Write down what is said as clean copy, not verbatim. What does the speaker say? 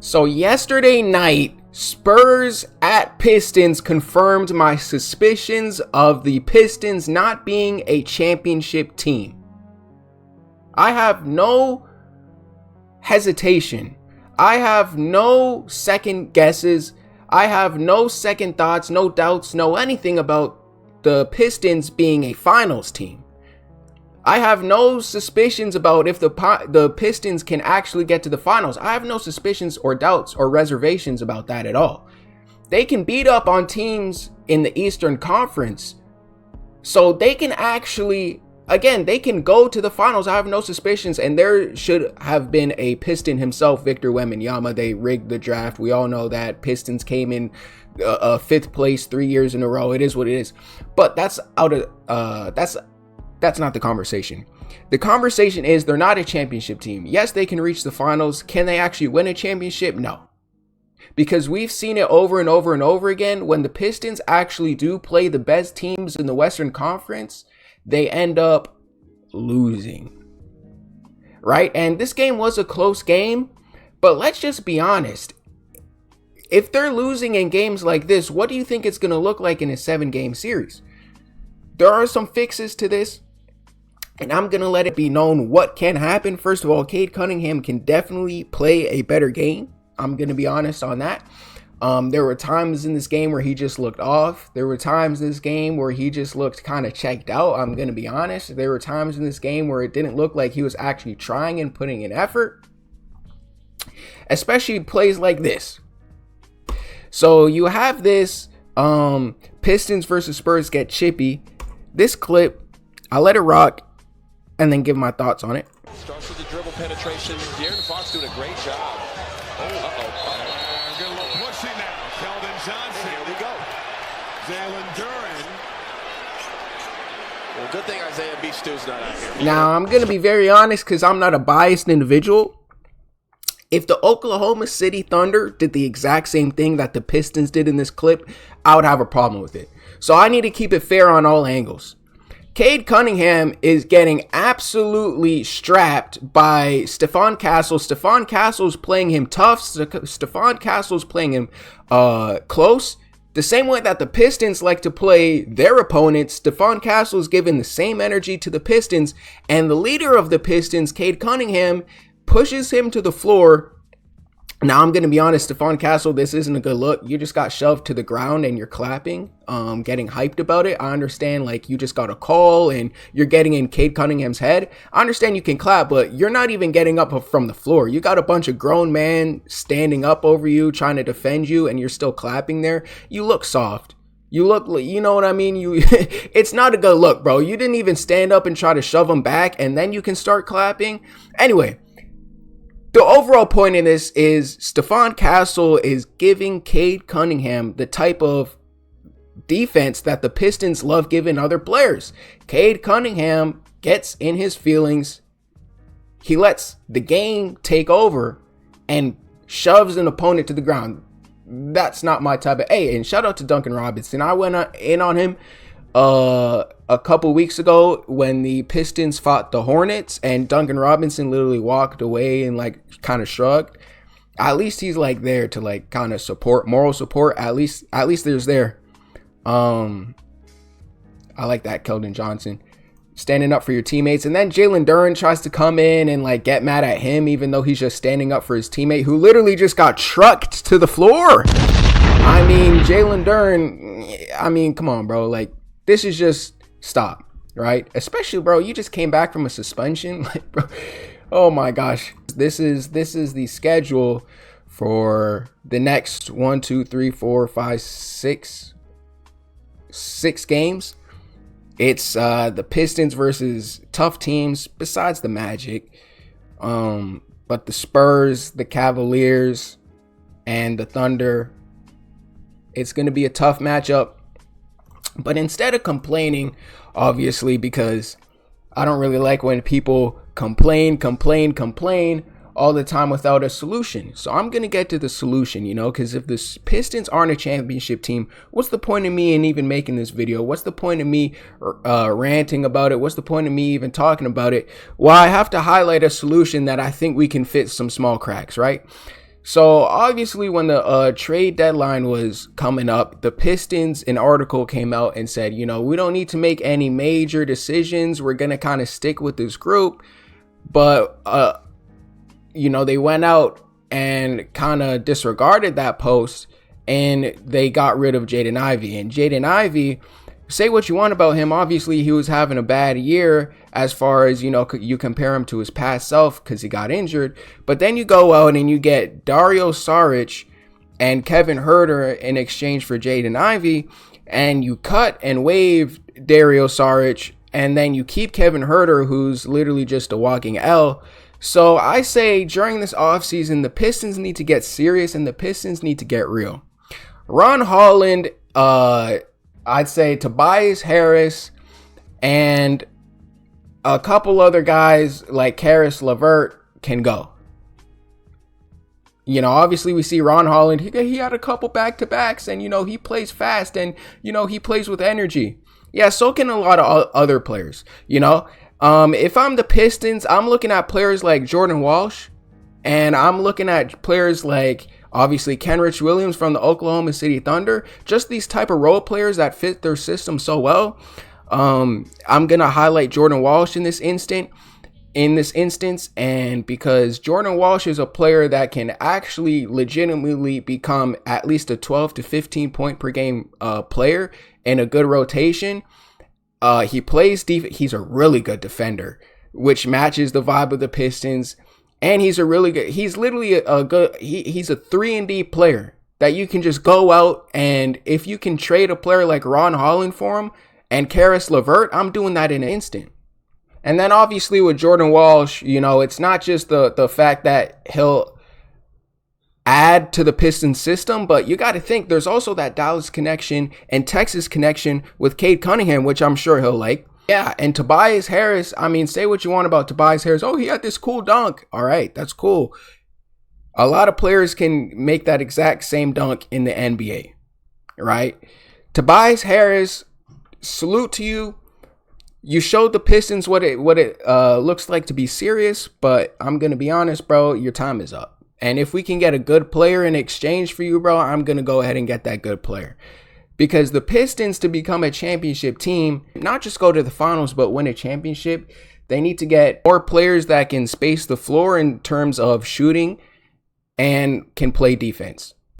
So yesterday night, Spurs at Pistons confirmed my suspicions of the Pistons not being a championship team. I have no hesitation. I have no second guesses. I have no second thoughts, no doubts, no anything about the Pistons being a finals team. I have no suspicions about if the Pistons can actually get to the finals. I have no suspicions or doubts or reservations about that at all. They can beat up on teams in the Eastern Conference. So they can actually, again, they can go to the finals. I have no suspicions. And there should have been a Piston himself, Victor Wembanyama. They rigged the draft. We all know that. Pistons came in fifth place 3 years in a row. It is what it is. But that's out of, that's not the conversation. The conversation is they're not a championship team. Yes, they can reach the finals. Can they actually win a championship? No. Because we've seen it over and over and over again. When the Pistons actually do play the best teams in the Western Conference, they end up losing. Right? And this game was a close game. But let's just be honest. If they're losing in games like this, what do you think it's going to look like in a 7-game series? There are some fixes to this. And I'm going to let it be known what can happen. First of all, Cade Cunningham can definitely play a better game. I'm going to be honest on that. There were times in this game where he just looked off. There were times in this game where he just looked kind of checked out. I'm going to be honest. There were times in this game where it didn't look like he was actually trying and putting in effort. Especially plays like this. So you have this Pistons versus Spurs get chippy. This clip, I'll let it rock and then give my thoughts on it. Starts with the dribble penetration. De'Aaron Fox doing a great job. Oh, Good little pushing now. Keldon Johnson. Here we go. Jalen Duren. Well, good thing Isaiah B-Stew's not out here. Now, I'm going to be very honest because I'm not a biased individual. If the Oklahoma City Thunder did the exact same thing that the Pistons did in this clip, I would have a problem with it. So I need to keep it fair on all angles. Cade Cunningham is getting absolutely strapped by Stephon Castle. Stephon Castle's playing him tough. Stephon Castle's playing him close. The same way that the Pistons like to play their opponents, Stephon Castle is giving the same energy to the Pistons. And the leader of the Pistons, Cade Cunningham, pushes him to the floor. Now, I'm going to be honest, Stephon Castle, this isn't a good look. You just got shoved to the ground and you're clapping, getting hyped about it. I understand, like, you just got a call and you're getting in Cade Cunningham's head. I understand you can clap, but you're not even getting up from the floor. You got a bunch of grown men standing up over you, trying to defend you, and you're still clapping there. You look soft. You look, you know what I mean? It's not a good look, bro. You didn't even stand up and try to shove them back, and then you can start clapping. Anyway. The overall point in this is Stephon Castle is giving Cade Cunningham the type of defense that the Pistons love giving other players. Cade Cunningham gets in his feelings. He lets the game take over and shoves an opponent to the ground. That's not my type of... Hey, and shout out to Duncan Robinson. I went in on him a couple weeks ago when the Pistons fought the Hornets and Duncan Robinson literally walked away and like kind of shrugged. At least he's like there to like kind of support, moral support. At least there's there. I like that, Keldon Johnson standing up for your teammates. And then Jalen Duren tries to come in and like get mad at him, even though he's just standing up for his teammate who literally just got trucked to the floor. I mean, Jalen Duren, I mean, come on, bro. Like, this is just stop, right? Especially, bro, you just came back from a suspension. Like, bro, oh my gosh. This is the schedule for the next 1, 2, 3, 4, 5, 6 games. It's the Pistons versus tough teams besides the Magic. But the Spurs, the Cavaliers, and the Thunder. It's going to be a tough matchup. But instead of complaining, obviously, because I don't really like when people complain all the time without a solution. So I'm going to get to the solution, you know, because if the Pistons aren't a championship team, what's the point of me in even making this video? What's the point of me ranting about it? What's the point of me even talking about it? Well, I have to highlight a solution that I think we can fit some small cracks, right? So obviously when the trade deadline was coming up, the Pistons, an article came out and said, you know, we don't need to make any major decisions. We're going to kind of stick with this group. But, you know, they went out and kind of disregarded that post and they got rid of Jaden Ivey. And Jaden Ivey, say what you want about him, obviously he was having a bad year as far as, you know, you compare him to his past self because he got injured. But then you go out and you get Dario Saric and Kevin Huerter in exchange for Jaden Ivey, and you cut and waive Dario Saric, and then you keep Kevin Huerter, who's literally just a walking L. So I say during this offseason, the Pistons need to get serious and the Pistons need to get real. Ron Holland, I'd say Tobias Harris and a couple other guys like Caris LeVert can go. You know, obviously we see Ron Holland, he had a couple back-to-backs and, you know, he plays fast and, you know, he plays with energy. Yeah, so can a lot of other players, you know. If I'm the Pistons, I'm looking at players like Jordan Walsh and I'm looking at players like obviously Kenrich Williams from the Oklahoma City Thunder, just these type of role players that fit their system so well. I'm going to highlight Jordan Walsh in this instance, and because Jordan Walsh is a player that can actually legitimately become at least a 12 to 15 point per game player in a good rotation. He plays defense. He's a really good defender, which matches the vibe of the Pistons. And he's literally a good, he's a 3-and-D player that you can just go out, and if you can trade a player like Ron Holland for him and Caris LeVert, I'm doing that in an instant. And then obviously with Jordan Walsh, you know, it's not just the fact that he'll add to the Pistons system, but you got to think there's also that Dallas connection and Texas connection with Cade Cunningham, which I'm sure he'll like. Yeah, and Tobias Harris, I mean, say what you want about Tobias Harris. Oh, he had this cool dunk. All right, that's cool. A lot of players can make that exact same dunk in the NBA, right? Tobias Harris, salute to you. You showed the Pistons what it looks like to be serious, but I'm going to be honest, bro, your time is up. And if we can get a good player in exchange for you, bro, I'm going to go ahead and get that good player. Because the Pistons, to become a championship team, not just go to the finals, but win a championship, they need to get more players that can space the floor in terms of shooting and can play defense.